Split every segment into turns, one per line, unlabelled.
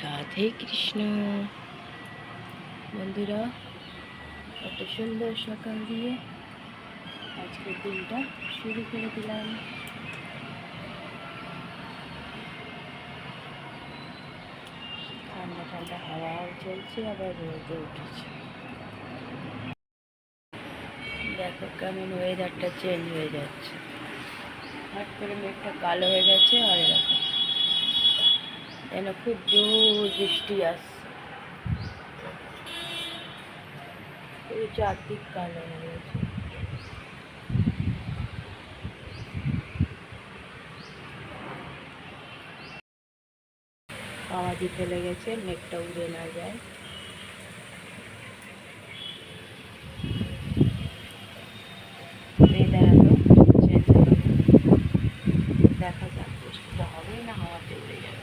রাধে কৃষ্ণ। বন্ধুরা, কত সুন্দর সকাল দিয়ে আজকের দিনটা শুরু করে দিলাম। ঠান্ডা ঠান্ডা হাওয়াও চলছে, আবার রোদও উঠেছে। দেখো কেমন ওয়েদারটা চেঞ্জ হয়ে যাচ্ছে। হঠাৎ করে মেঘটা কালো হয়ে গেছে, আর এরকম যেন খুব জোর বৃষ্টি আসছে। পুরো চারদিক কালো হয়ে গেছে। আওয়াজই ফেলে গেছে, মেঘটা উড়ে না যায়। দেখা যাক বৃষ্টিটা হবে না হাওয়াতে উড়ে যাবে।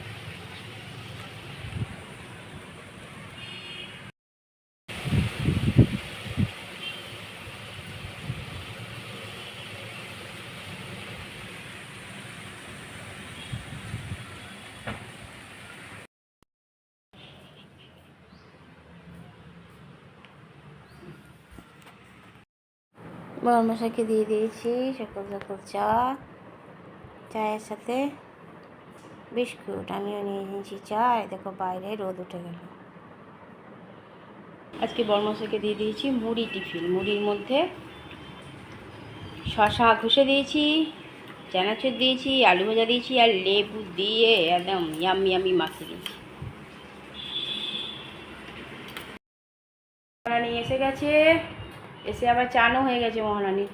বড়মশাইকে দিয়ে দিয়েছি সকাল সকাল চায়ের সাথে বিস্কুট। আমিও নিয়ে নিয়েছি চা। দেখো বাইরে রোদ উঠে গেল। আজকে বড়মশাইকে দিয়ে দিয়েছি মুড়ি টিফিন। মুড়ির মধ্যে শশা ঘষে দিয়েছি, চানাচুর দিয়েছি, আলু ভাজা দিয়েছি, আর লেবু দিয়ে একদম ইয়ামি ইয়ামি মাখিয়ে দিয়েছি। মহারানী এসে গেছে, এসে আবার চানও হয়ে গেছে মহারানী।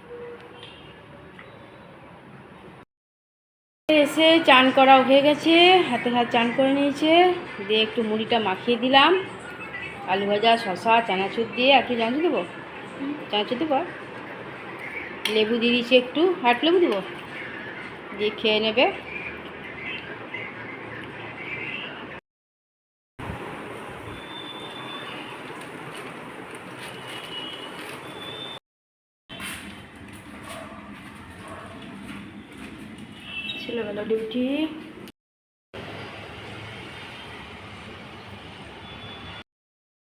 এসে চান করা হয়ে গেছে, হাতে হাত চান করে নিয়েছে। দিয়ে একটু মুড়িটা মাখিয়ে দিলাম, আলু ভাজা, শশা, চানাচুর দিয়ে। আর কি চানাচুর দেবো? চানাচুর দেবো, লেবু দিয়ে দিয়েছি, একটু হাট লেবু দেবো, দিয়ে খেয়ে নেবে। ছেলেবেলা ডিউটি।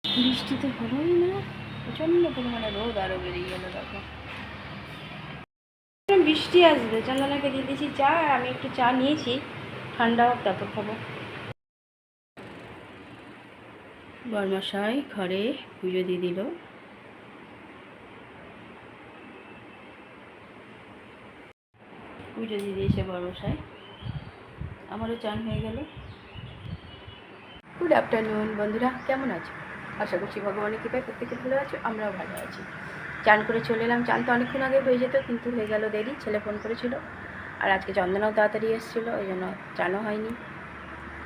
বৃষ্টি তো হলোই না, প্রচণ্ড পরিমাণে রোদ আরও বেরিয়ে গেল। দেখো বৃষ্টি আসবে। চন্দনাকে দিয়ে দিয়েছি চা, আর আমি একটু চা নিয়েছি, ঠান্ডা হোক তারপর খাবো। বড়মশাই ঘরে পুজো দিয়ে দিল। পুজো দিয়ে দিয়েছে বড়মশাই, আমারও চান হয়ে গেল। গুড আফটারনুন বন্ধুরা, কেমন আছো? আশা করছি ভগবানের কৃপায় প্রত্যেকে ভালো আছো, আমরাও ভালো আছি। চান করে চলে এলাম। চান তো অনেকক্ষণ আগে হয়ে যেত, কিন্তু হয়ে গেল দেরি। ছেলে ফোন করেছিল, আর আজকে চন্দনাও তাড়াতাড়ি এসেছিলো, ওই জন্য চানও হয়নি।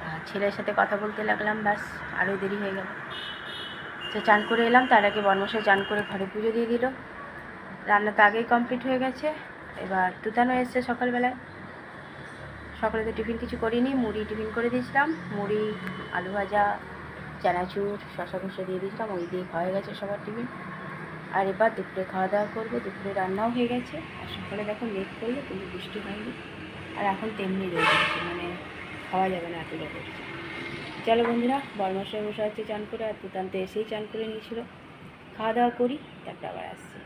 আর ছেলের সাথে কথা বলতে লাগলাম, ব্যাস আরও দেরি হয়ে গেল। তো চান করে এলাম, তার আগে বড়মশাই চান করে ঘরে পুজো দিয়ে দিল। রান্না তো আগেই কমপ্লিট হয়ে গেছে। এবার তুতানো এসছে সকালবেলায়। সকালে তো টিফিন কিছু করিনি, মুড়ি টিফিন করে দিয়েছিলাম। মুড়ি, আলু ভাজা, চানাচুর, শশা ঘষে দিয়ে দিয়েছিলাম, ওই দিয়ে খাওয়া গেছে সবার টিফিন। আর এবার দুপুরে খাওয়া দাওয়া করবো। দুপুরে রান্নাও হয়ে গেছে। আর সকালে দেখো মেঘ করলো, কিন্তু বৃষ্টি হয়নি। আর এখন তেমনি রয়ে গেছে, মানে খাওয়া যাবে না, এতটা করছে। চলো বন্ধুরা, বড়মশাই বসে আছে চান করে, আর তুতান্তে এসেই চান করে নিয়েছিল। খাওয়া দাওয়া করি, তারপর আবার আসছি।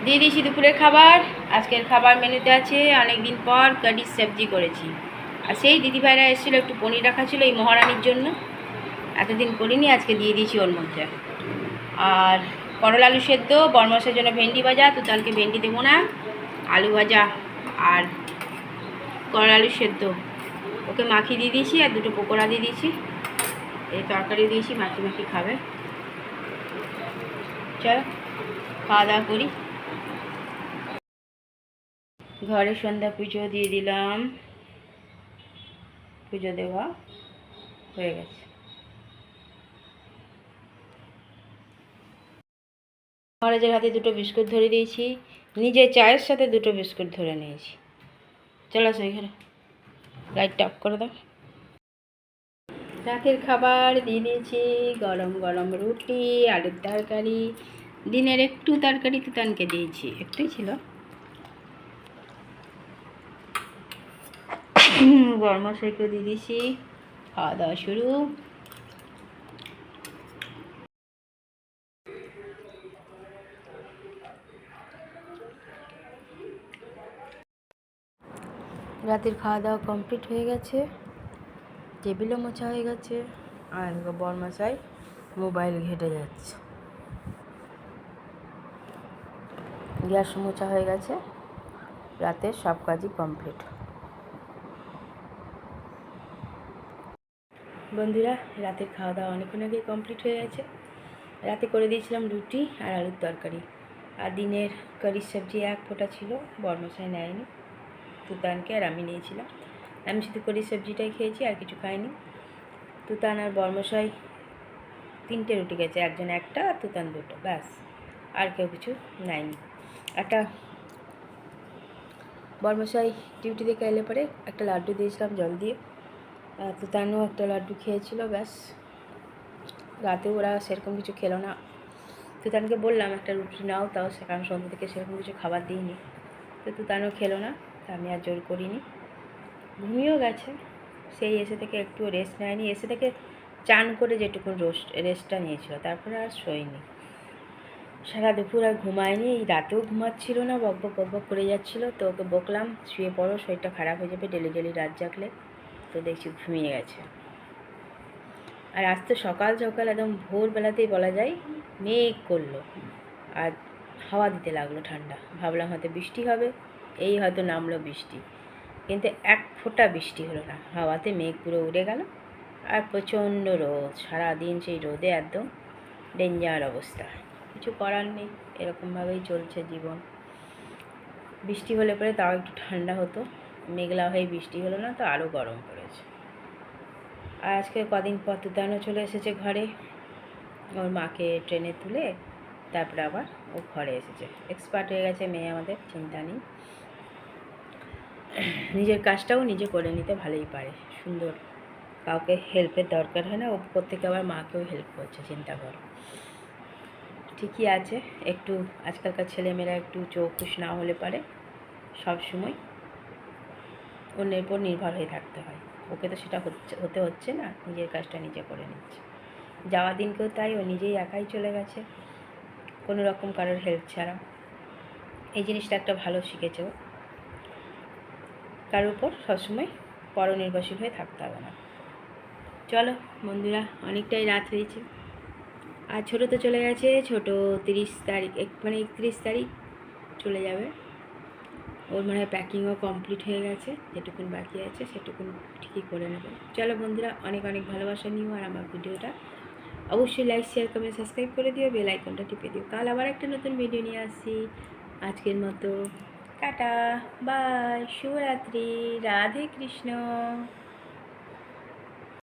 দিয়ে দিয়েছি দুপুরের খাবার। আজকের খাবার মেনুতে আছে অনেক দিন পর কাটির সবজি করেছি। আর সেই দিদিভাইরা এসেছিলো, একটু পনির রাখা ছিল এই মহারানীর জন্য, এতদিন করিনি, আজকে দিয়ে দিয়েছি ওর মধ্যে। আর করলা আলু সেদ্ধ, বড়মশাইয়ের জন্য ভেন্ডি ভাজা, তুতানকে ভেন্ডি দেবো না, আলু ভাজা আর করলা আলু সেদ্ধ ওকে মাখিয়ে দিয়ে দিয়েছি, আর দুটো পকোড়া দিয়ে দিয়েছি। এই তরকারি দিয়েছি, মাখি মাখি খাবে। চলো খাওয়া দাওয়া করি। ঘরে সন্ধ্যা পুজো দিয়ে দিলাম, পুজো দেওয়া হয়ে গেছে। মহারাজের হাতে দুটো বিস্কুট ধরে দিয়েছি, নিজে চায়ের সাথে দুটো বিস্কুট ধরে নিয়েছি। চলো সেই ঘরে, লাইটটা অফ করে দাও। রাতের খাবার দিয়ে দিয়েছি, গরম গরম রুটি, আলুর তরকারি, দিনের একটু তরকারি তুতানকে দিয়েছি, একটুই ছিল। বড়মশাইকে দিয়ে দিয়েছি খাওয়া দাওয়া শুরু। রাতের খাওয়া দাওয়া কমপ্লিট হয়ে গেছে, টেবিলও মোছা হয়ে গেছে, আর বরমশাই মোবাইল ঘেঁটে যাচ্ছে। গ্যাস মোছা হয়ে গেছে, রাতের সব কাজই কমপ্লিট। বন্ধুরা, রাতের খাওয়া দাওয়া অনেকক্ষণ আগে কমপ্লিট হয়ে গেছে। রাতে করে দিয়েছিলাম রুটি আর আলুর তরকারি, আর দিনের কারির সবজি এক ফোঁটা ছিল, বরমশাই নেয়নি, তুতানকে আর আমি নিয়েছিলাম। আমি শুধু কারির সবজিটাই খেয়েছি, আর কিছু খাইনি। তুতান আর বরমশাই 3টে রুটি খেয়েছে, একজন একটা আর তুতান 2টো, ব্যাস, আর কেউ কিছু নেয়নি। একটা বরমশাই ডিউটি থেকে এলে পরে একটা লাড্ডু দিয়েছিলাম জল দিয়ে, তুতানও একটা লাড্ডু খেয়েছিল, ব্যাস। রাতে ওরা সেরকম কিছু খেলো না। তুতানকে বললাম একটা রুটি নাও, তাও কারণ সন্ধ্যা থেকে সেরকম কিছু খাবার দিইনি, তো তুতানও খেলো না, তা আমি আর জোর করিনি। ঘুমিয়েও গেছে, সেই এসে থেকে একটু রেস্ট নেয়নি, এসে থেকে চান করে যেটুকুন রেস্টটা নিয়েছিল, তারপরে আর শোয়নি। সারা দুপুর আর ঘুমায়নি, এই রাতেও ঘুমাচ্ছিল না, বকবক বকবক করে যাচ্ছিলো। তো ওকে বকলাম শুয়ে পড়ো, শরীরটা খারাপ হয়ে যাবে ডেলি রাত জাগলে। তো দেখছি ঘুমিয়ে গেছে। আর আজ তো সকাল সকাল একদম ভোরবেলাতেই বলা যায় মেঘ করলো, আর হাওয়া দিতে লাগলো ঠান্ডা। ভাবলাম হয়তো বৃষ্টি হবে, এই হয়তো নামলো বৃষ্টি, কিন্তু এক ফোঁটা বৃষ্টি হলো না। হাওয়াতে মেঘ পুরো উড়ে গেল, আর প্রচণ্ড রোদ, সারাদিন সেই রোদে একদম ডেঞ্জার অবস্থা। কিছু করার নেই, এরকমভাবেই চলছে জীবন। বৃষ্টি হলে পরে তাও একটু ঠান্ডা হতো, মেঘলা হয়ে বৃষ্টি হলো না, তো আরও গরম পড়েছে। আর আজকে কদিন পর তুতানও চলে এসেছে ঘরে, ওর মাকে ট্রেনে তুলে তারপরে আবার ও ঘরে এসেছে। এক্সপার্ট হয়ে গেছে মেয়ে আমাদের, চিন্তা নেই। নিজের কাজটাও নিজে করে নিতে ভালোই পারে, সুন্দর, কাউকে হেল্পের দরকার হয় না। ও প্রত্যেকে আবার মাকেও হেল্প করছে, চিন্তা করো। ঠিকই আছে, একটু আজকালকার ছেলেমেয়েরা একটু চৌকুশ না হলে পারে সব সময় অন্যের উপর নির্ভর হয়ে থাকতে হয়। ওকে তো সেটা হতে হচ্ছে না, নিজের কাজটা নিজে করে নিচ্ছে। যাওয়া দিনকেও তাই, ও নিজেই একাই চলে গেছে, কোনো রকম কারোর হেল্প ছাড়া। এই জিনিসটা একটা ভালো শিখেছে ও, কারোর উপর সবসময় পরনির্ভরশীল হয়ে থাকতে হবে না। চলো বন্ধুরা, অনেকটাই রাত হয়েছে, আর ছোটো তো চলে গেছে। ছোটো 30 তারিখ, 31 তারিখ চলে যাবে। ওর মনে হয় প্যাকিংও কমপ্লিট হয়ে গেছে, যেটুকুন বাকি আছে সেটুকুন ঠিকই করে নেবে। চলো বন্ধুরা, অনেক ভালোবাসা নিও, আর আমার ভিডিওটা অবশ্যই লাইক, শেয়ার, কমেন্ট, সাবস্ক্রাইব করে দিও, বেল আইকনটা টিপে দিও। কাল আবার একটা নতুন ভিডিও নিয়ে আসছি। আজকের মতো টাটা, বাই, শুভরাত্রি, রাধে কৃষ্ণ।